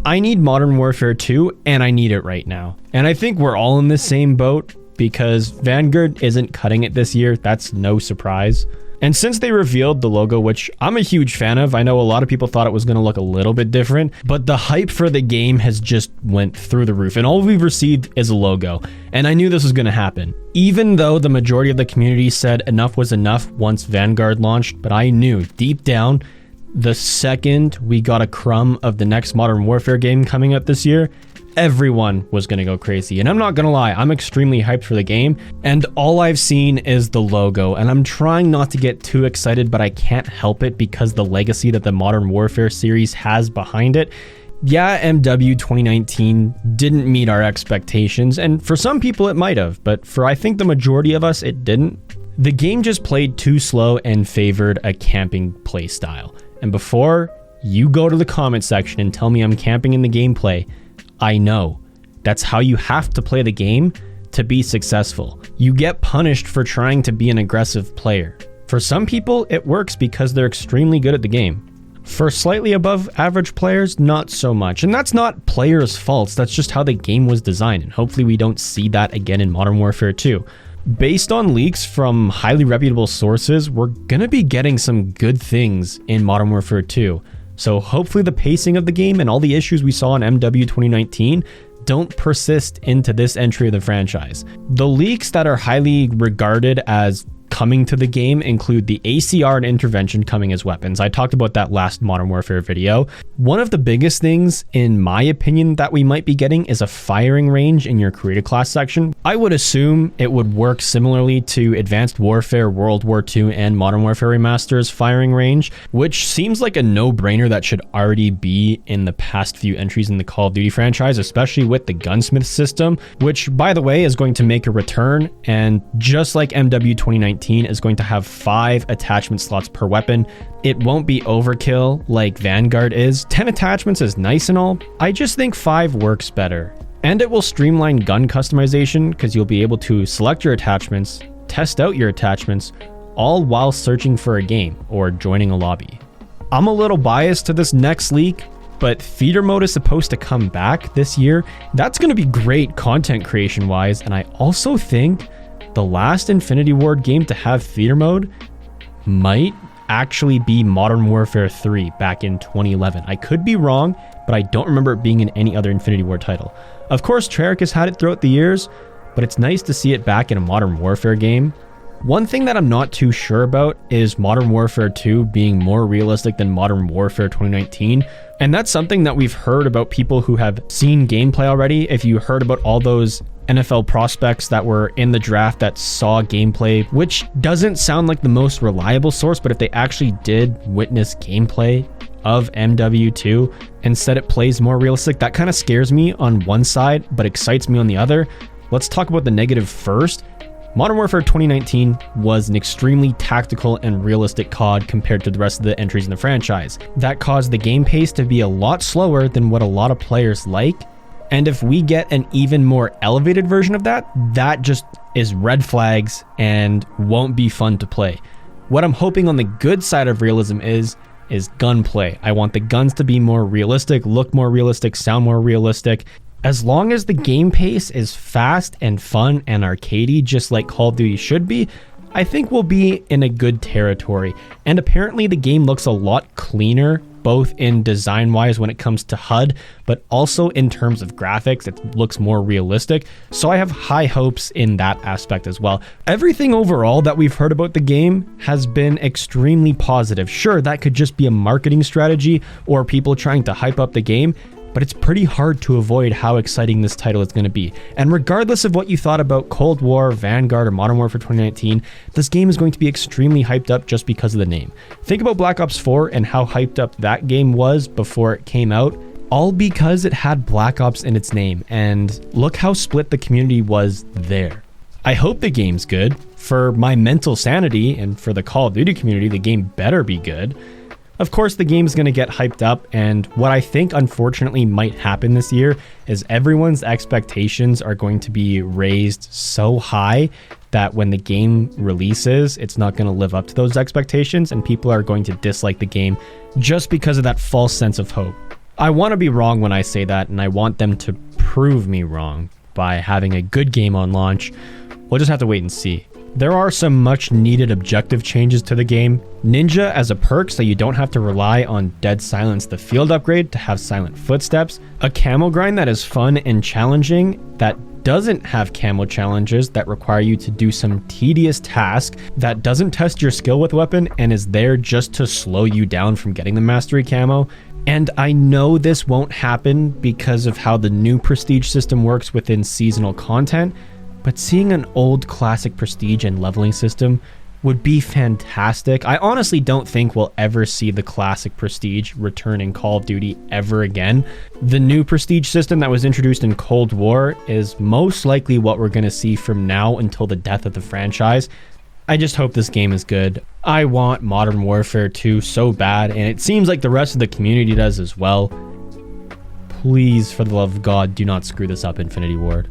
I need Modern Warfare 2, and I need it right now. And I think we're all in the same boat because Vanguard isn't cutting it this year. That's no surprise. And since they revealed the logo, which I'm a huge fan of, I know a lot of people thought it was going to look a little bit different, but the hype for the game has just went through the roof, and all we've received is a logo. And I knew this was going to happen. Even though the majority of the community said enough was enough once Vanguard launched, but I knew deep down, the second we got a crumb of the next Modern Warfare game coming out this year, everyone was going to go crazy. And I'm not going to lie, I'm extremely hyped for the game, and all I've seen is the logo, and I'm trying not to get too excited, but I can't help it because the legacy that the Modern Warfare series has behind it. Yeah, MW 2019 didn't meet our expectations, and for some people it might have, but for I think the majority of us it didn't. The game just played too slow and favored a camping play style. And before you go to the comment section and tell me I'm camping in the gameplay, I know. That's how you have to play the game to be successful. You get punished for trying to be an aggressive player. For some people, it works because they're extremely good at the game. For slightly above average players, not so much. And that's not players' faults, that's just how the game was designed. And hopefully we don't see that again in Modern Warfare 2. Based on leaks from highly reputable sources, we're gonna be getting some good things in Modern Warfare 2. So hopefully the pacing of the game and all the issues we saw in MW 2019 don't persist into this entry of the franchise. The leaks that are highly regarded as coming to the game include the ACR and intervention coming as weapons. I talked about that last Modern Warfare video. One of the biggest things, in my opinion, that we might be getting is a firing range in your creative class section. I would assume it would work similarly to Advanced Warfare, World War II, and Modern Warfare Remaster's firing range, which seems like a no-brainer that should already be in the past few entries in the Call of Duty franchise, especially with the gunsmith system, which, by the way, is going to make a return, and just like MW 2019, is going to have 5 attachment slots per weapon. It won't be overkill like Vanguard is. 10 attachments is nice and all. I just think 5 works better. And it will streamline gun customization because you'll be able to select your attachments, test out your attachments, all while searching for a game or joining a lobby. I'm a little biased to this next leak, but theater mode is supposed to come back this year. That's going to be great content creation wise, and I also think the last Infinity Ward game to have theater mode might actually be Modern Warfare 3 back in 2011. I could be wrong, but I don't remember it being in any other Infinity Ward title. Of course, Treyarch has had it throughout the years, but it's nice to see it back in a Modern Warfare game. One thing that I'm not too sure about is Modern Warfare 2 being more realistic than Modern Warfare 2019. And that's something that we've heard about people who have seen gameplay already. If you heard about all those NFL prospects that were in the draft that saw gameplay, which doesn't sound like the most reliable source, but if they actually did witness gameplay of MW2 and said it plays more realistic, that kind of scares me on one side, but excites me on the other. Let's talk about the negative first. Modern Warfare 2019 was an extremely tactical and realistic COD compared to the rest of the entries in the franchise. That caused the game pace to be a lot slower than what a lot of players like. And if we get an even more elevated version of that, that just is red flags and won't be fun to play. What I'm hoping on the good side of realism is gunplay. I want the guns to be more realistic, look more realistic, sound more realistic. As long as the game pace is fast and fun and arcadey, just like Call of Duty should be, I think we'll be in a good territory. And apparently the game looks a lot cleaner, both in design-wise when it comes to HUD, but also in terms of graphics, it looks more realistic. So I have high hopes in that aspect as well. Everything overall that we've heard about the game has been extremely positive. Sure, that could just be a marketing strategy or people trying to hype up the game, but it's pretty hard to avoid how exciting this title is going to be. And regardless of what you thought about Cold War, Vanguard, or Modern Warfare 2019, this game is going to be extremely hyped up just because of the name. Think about Black Ops 4 and how hyped up that game was before it came out, all because it had Black Ops in its name, and look how split the community was there. I hope the game's good. For my mental sanity and for the Call of Duty community, the game better be good. Of course, the game's going to get hyped up, and what I think unfortunately might happen this year is everyone's expectations are going to be raised so high that when the game releases, it's not going to live up to those expectations, and people are going to dislike the game just because of that false sense of hope. I want to be wrong when I say that, and I want them to prove me wrong by having a good game on launch. We'll just have to wait and see. There are some much needed objective changes to the game. Ninja as a perk, so you don't have to rely on Dead Silence the field upgrade to have silent footsteps. A camo grind that is fun and challenging, that doesn't have camo challenges that require you to do some tedious task, that doesn't test your skill with weapon and is there just to slow you down from getting the mastery camo. And I know this won't happen because of how the new prestige system works within seasonal content, but seeing an old classic prestige and leveling system would be fantastic. I honestly don't think we'll ever see the classic prestige return in Call of Duty ever again. The new prestige system that was introduced in Cold War is most likely what we're going to see from now until the death of the franchise. I just hope this game is good. I want Modern Warfare 2 so bad, and it seems like the rest of the community does as well. Please, for the love of God, do not screw this up, Infinity Ward.